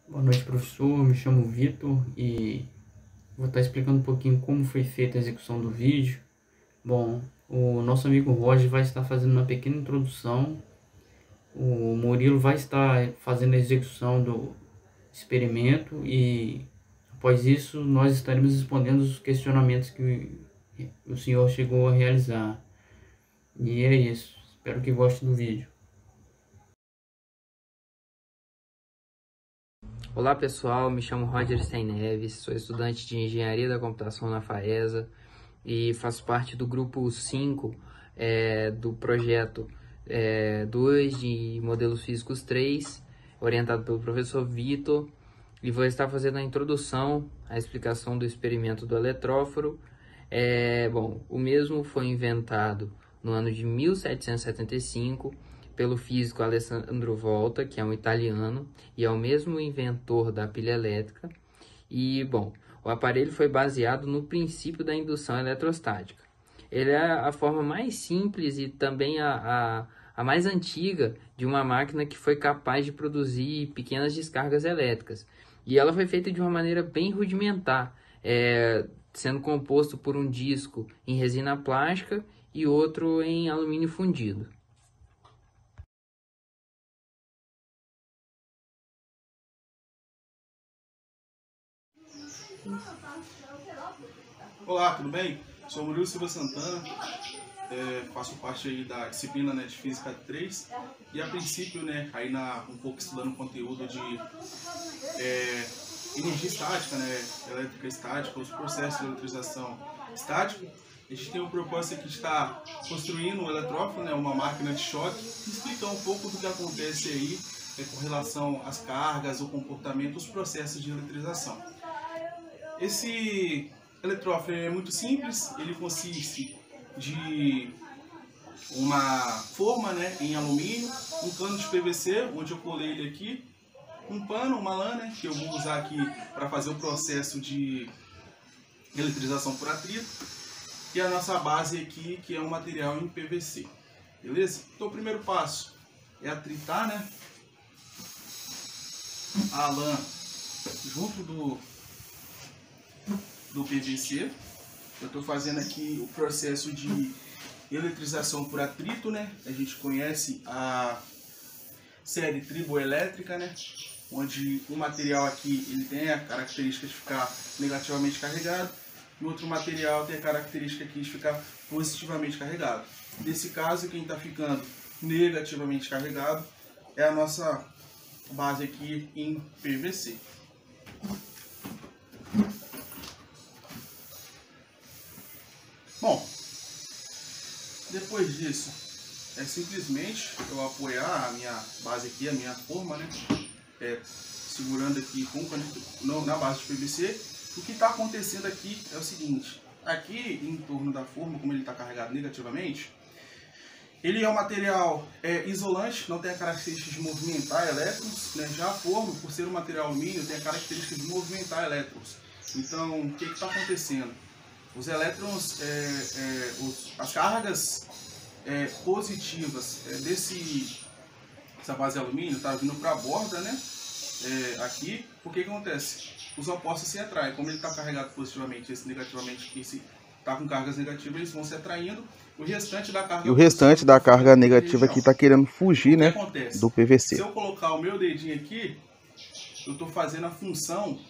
Boa noite, professor. Me chamo Vitor e vou estar explicando um pouquinho como foi feita a execução do vídeo. Bom, o nosso amigo Roger vai estar fazendo uma pequena introdução. O Murilo vai estar fazendo a execução do experimento e, após isso, nós estaremos respondendo os questionamentos que o senhor chegou a realizar. E é isso. Espero que goste do vídeo. Olá pessoal, me chamo Roger Stein Neves, sou estudante de Engenharia da Computação na FAESA e faço parte do grupo 5 do projeto 2 de Modelos Físicos 3, orientado pelo professor Vitor, e vou estar fazendo a introdução, a explicação do experimento do eletróforo. Bom, o mesmo foi inventado no ano de 1775, pelo físico Alessandro Volta, que é um italiano, e é o mesmo inventor da pilha elétrica. E, bom, o aparelho foi baseado no princípio da indução eletrostática. Ele é a forma mais simples e também a mais antiga de uma máquina que foi capaz de produzir pequenas descargas elétricas. E ela foi feita de uma maneira bem rudimentar, sendo composto por um disco em resina plástica e outro em alumínio fundido. Olá, tudo bem? Sou Murilo Silva Santana, faço parte aí da disciplina de Física 3 e a princípio, um pouco estudando conteúdo de energia estática, elétrica estática, os processos de eletrização estática. A gente tem o propósito aqui de estar construindo um eletróforo, uma máquina de choque, e explicar um pouco do que acontece aí com relação às cargas, o comportamento, os processos de eletrização. Esse eletróforo é muito simples, ele consiste de uma forma em alumínio, um cano de PVC, onde eu colei ele aqui, um pano, uma lã, que eu vou usar aqui para fazer o processo de eletrização por atrito, e a nossa base aqui, que é um material em PVC, beleza? Então o primeiro passo é atritar a lã junto do PVC. Eu estou fazendo aqui o processo de eletrização por atrito, A gente conhece a série triboelétrica, Onde um material aqui ele tem a característica de ficar negativamente carregado e o outro material tem a característica aqui de ficar positivamente carregado. Nesse caso, quem está ficando negativamente carregado é a nossa base aqui em PVC. Bom, depois disso, é simplesmente eu apoiar a minha base aqui, a minha forma, segurando aqui na base de PVC. O que está acontecendo aqui é o seguinte: aqui em torno da forma, como ele está carregado negativamente, ele é um material isolante, não tem a característica de movimentar elétrons, Já a forma, por ser um material alumínio, tem a característica de movimentar elétrons. Então, o que está acontecendo? Os elétrons, as cargas positivas dessa base de alumínio está vindo para a borda, aqui. O que acontece? Os opostos se atraem. Como ele está carregado positivamente, esse negativamente, que está com cargas negativas, eles vão se atraindo. O restante da carga negativa aqui está querendo fugir, do PVC. Se eu colocar o meu dedinho aqui, eu estou fazendo a função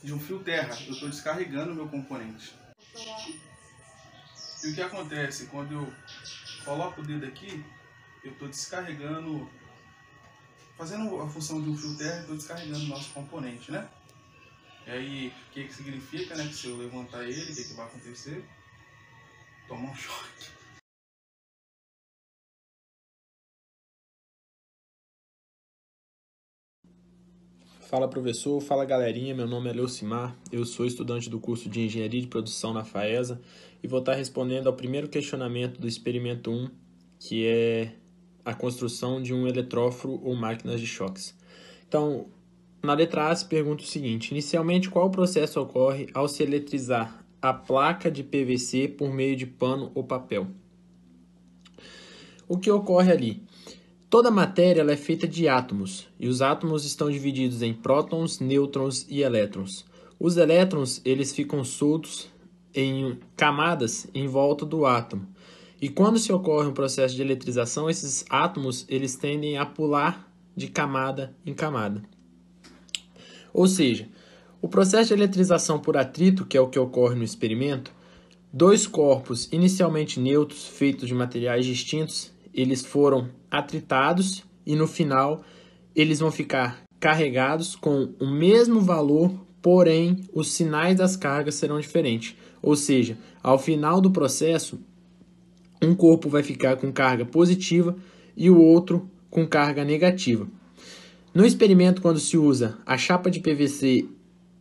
de um fio terra. Eu estou descarregando o meu componente. E o que acontece? Quando eu coloco o dedo aqui, eu estou descarregando, fazendo a função de um fio terra, estou descarregando o nosso componente, E aí, o que significa, que se eu levantar ele, o que vai acontecer? Toma um choque. Fala professor, fala galerinha, meu nome é Leucimar, eu sou estudante do curso de Engenharia de Produção na FAESA e vou estar respondendo ao primeiro questionamento do experimento 1, que é a construção de um eletróforo ou máquinas de choques. Então, na letra A se pergunta o seguinte: inicialmente qual processo ocorre ao se eletrizar a placa de PVC por meio de pano ou papel? O que ocorre ali? Toda matéria ela é feita de átomos, e os átomos estão divididos em prótons, nêutrons e elétrons. Os elétrons eles ficam soltos em camadas em volta do átomo. E quando se ocorre um processo de eletrização, esses átomos eles tendem a pular de camada em camada. Ou seja, o processo de eletrização por atrito, que é o que ocorre no experimento, dois corpos inicialmente neutros, feitos de materiais distintos, eles foram atritados e no final eles vão ficar carregados com o mesmo valor, porém os sinais das cargas serão diferentes. Ou seja, ao final do processo, um corpo vai ficar com carga positiva e o outro com carga negativa. No experimento, quando se usa a chapa de PVC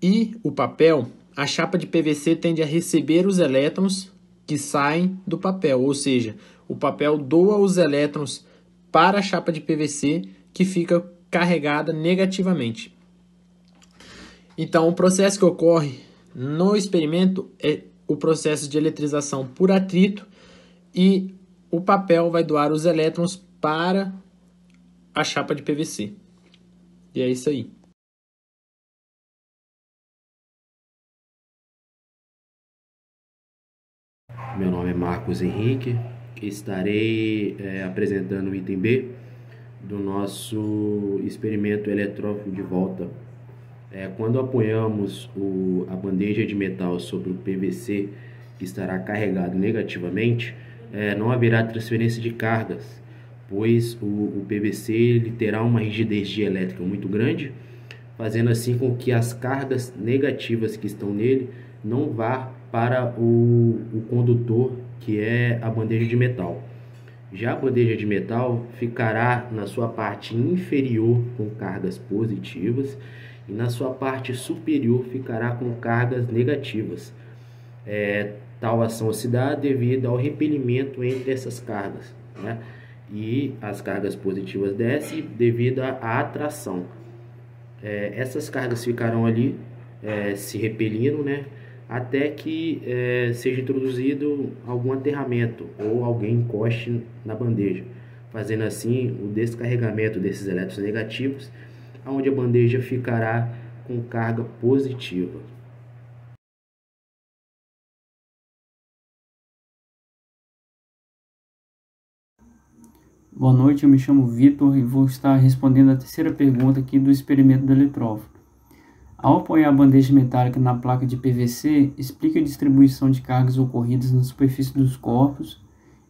e o papel, a chapa de PVC tende a receber os elétrons que saem do papel, ou seja, o papel doa os elétrons para a chapa de PVC que fica carregada negativamente. Então, o processo que ocorre no experimento é o processo de eletrização por atrito e o papel vai doar os elétrons para a chapa de PVC. E é isso aí. Meu nome é Marcos Henrique, estarei apresentando o item B do nosso experimento eletrófilo de volta. Quando apoiamos a bandeja de metal sobre o PVC, que estará carregado negativamente, não haverá transferência de cargas, pois o PVC ele terá uma rigidez dielétrica muito grande, fazendo assim com que as cargas negativas que estão nele não vá para o condutor, que é a bandeja de metal. Já a bandeja de metal ficará na sua parte inferior com cargas positivas e na sua parte superior ficará com cargas negativas. Tal ação se dá devido ao repelimento entre essas cargas, né? E as cargas positivas descem devido à atração. Essas cargas ficarão ali se repelindo, né? Até que seja introduzido algum aterramento ou alguém encoste na bandeja, fazendo assim o descarregamento desses elétrons negativos, onde a bandeja ficará com carga positiva. Boa noite, eu me chamo Vitor e vou estar respondendo a terceira pergunta aqui do experimento do eletrófilo. Ao apoiar a bandeja metálica na placa de PVC, explique a distribuição de cargas ocorridas na superfície dos corpos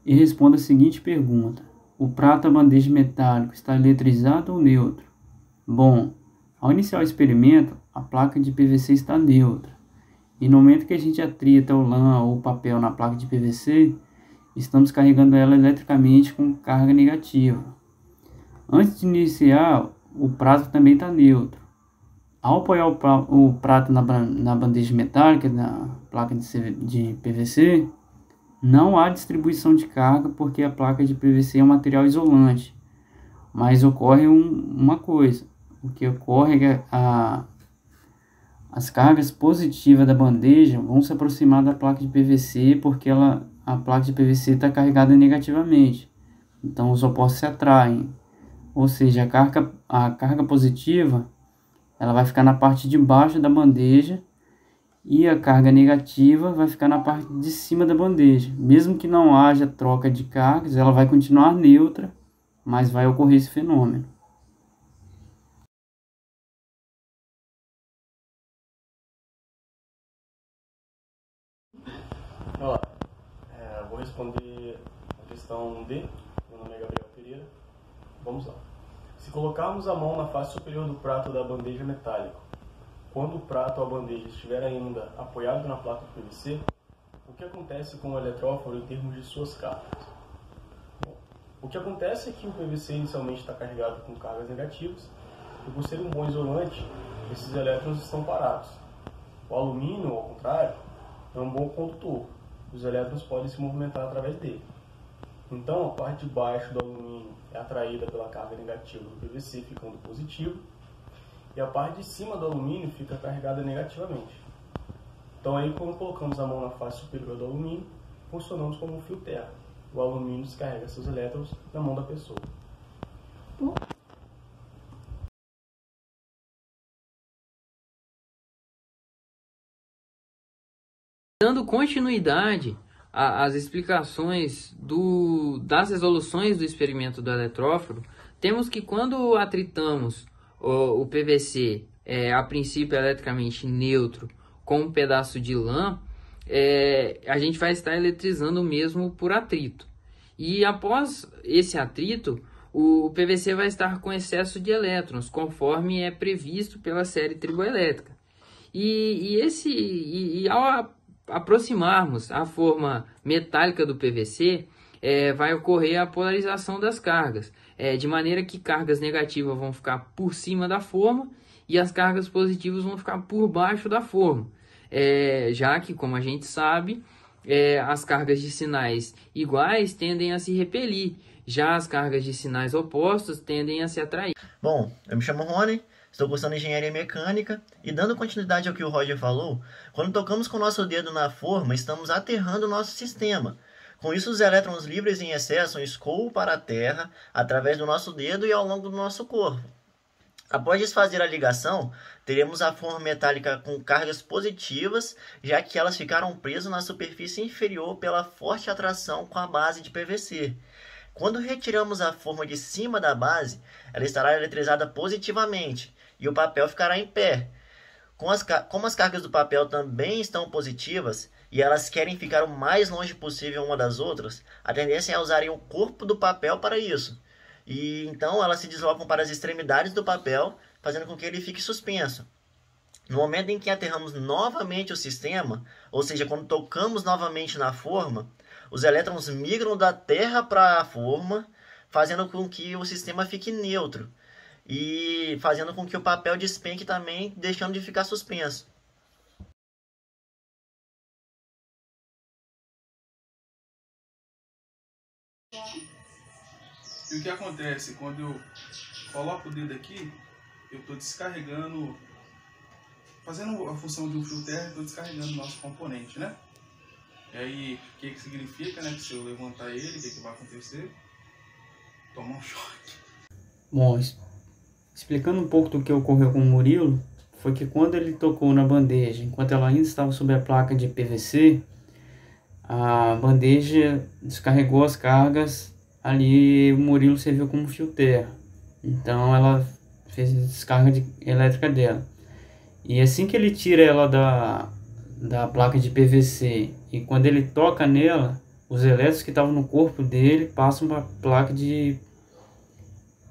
e responda a seguinte pergunta: o prato a bandeja metálica está eletrizado ou neutro? Bom, ao iniciar o experimento, a placa de PVC está neutra. E no momento que a gente atrita o lã ou o papel na placa de PVC, estamos carregando ela eletricamente com carga negativa. Antes de iniciar, o prato também está neutro. Ao apoiar o prato na bandeja metálica, na placa de PVC, não há distribuição de carga porque a placa de PVC é um material isolante. Mas ocorre uma coisa, o que ocorre é que as cargas positivas da bandeja vão se aproximar da placa de PVC porque a placa de PVC está carregada negativamente. Então os opostos se atraem. Ou seja, a carga positiva ela vai ficar na parte de baixo da bandeja e a carga negativa vai ficar na parte de cima da bandeja. Mesmo que não haja troca de cargas, ela vai continuar neutra, mas vai ocorrer esse fenômeno. Olá, vou responder a questão D. Meu nome é Gabriel Pereira. Vamos lá. Se colocarmos a mão na face superior do prato da bandeja metálica, quando o prato ou a bandeja estiver ainda apoiado na placa de PVC, o que acontece com o eletróforo em termos de suas cargas? Bom, o que acontece é que o PVC inicialmente está carregado com cargas negativas e por ser um bom isolante, esses elétrons estão parados. O alumínio, ao contrário, é um bom condutor. Os elétrons podem se movimentar através dele. Então, a parte de baixo do alumínio é atraída pela carga negativa do PVC, ficando positivo, e a parte de cima do alumínio fica carregada negativamente. Então, aí, quando colocamos a mão na face superior do alumínio, funcionamos como um fio terra. O alumínio descarrega seus elétrons na mão da pessoa. Dando continuidade às explicações das resoluções do experimento do eletróforo, temos que quando atritamos o PVC, a princípio eletricamente neutro, com um pedaço de lã, a gente vai estar eletrizando mesmo por atrito. E após esse atrito, o PVC vai estar com excesso de elétrons, conforme é previsto pela série triboelétrica. E ao aproximarmos a forma metálica do PVC, vai ocorrer a polarização das cargas, de maneira que cargas negativas vão ficar por cima da forma e as cargas positivas vão ficar por baixo da forma, já que, como a gente sabe, as cargas de sinais iguais tendem a se repelir, já as cargas de sinais opostos tendem a se atrair. Bom, eu me chamo Rony, estou cursando Engenharia Mecânica e, dando continuidade ao que o Roger falou, quando tocamos com o nosso dedo na forma, estamos aterrando o nosso sistema. Com isso, os elétrons livres em excesso escoam para a Terra através do nosso dedo e ao longo do nosso corpo. Após desfazer a ligação, teremos a forma metálica com cargas positivas, já que elas ficaram presas na superfície inferior pela forte atração com a base de PVC. Quando retiramos a forma de cima da base, ela estará eletrizada positivamente e o papel ficará em pé. Como as cargas do papel também estão positivas e elas querem ficar o mais longe possível uma das outras, a tendência é usarem o corpo do papel para isso. E então elas se deslocam para as extremidades do papel, fazendo com que ele fique suspenso. No momento em que aterramos novamente o sistema, ou seja, quando tocamos novamente na forma, os elétrons migram da Terra para a forma, fazendo com que o sistema fique neutro e fazendo com que o papel despenque também, deixando de ficar suspenso. E o que acontece? Quando eu coloco o dedo aqui, eu estou descarregando, fazendo a função de um fio térmico, estou descarregando o nosso componente, né? E aí, o que significa, né? Que se eu levantar ele, o que vai acontecer? Tomar um choque. Bom, explicando um pouco do que ocorreu com o Murilo, foi que quando ele tocou na bandeja, enquanto ela ainda estava sob a placa de PVC, a bandeja descarregou as cargas. Ali o Murilo serviu como fio terra, então ela fez a descarga elétrica dela. E assim que ele tira ela da placa de PVC e quando ele toca nela, os elétrons que estavam no corpo dele passam para a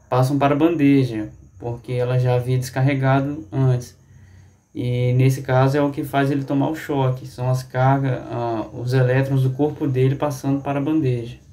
passam para a bandeja, porque ela já havia descarregado antes. E nesse caso é o que faz ele tomar o choque, são as cargas, os elétrons do corpo dele passando para a bandeja.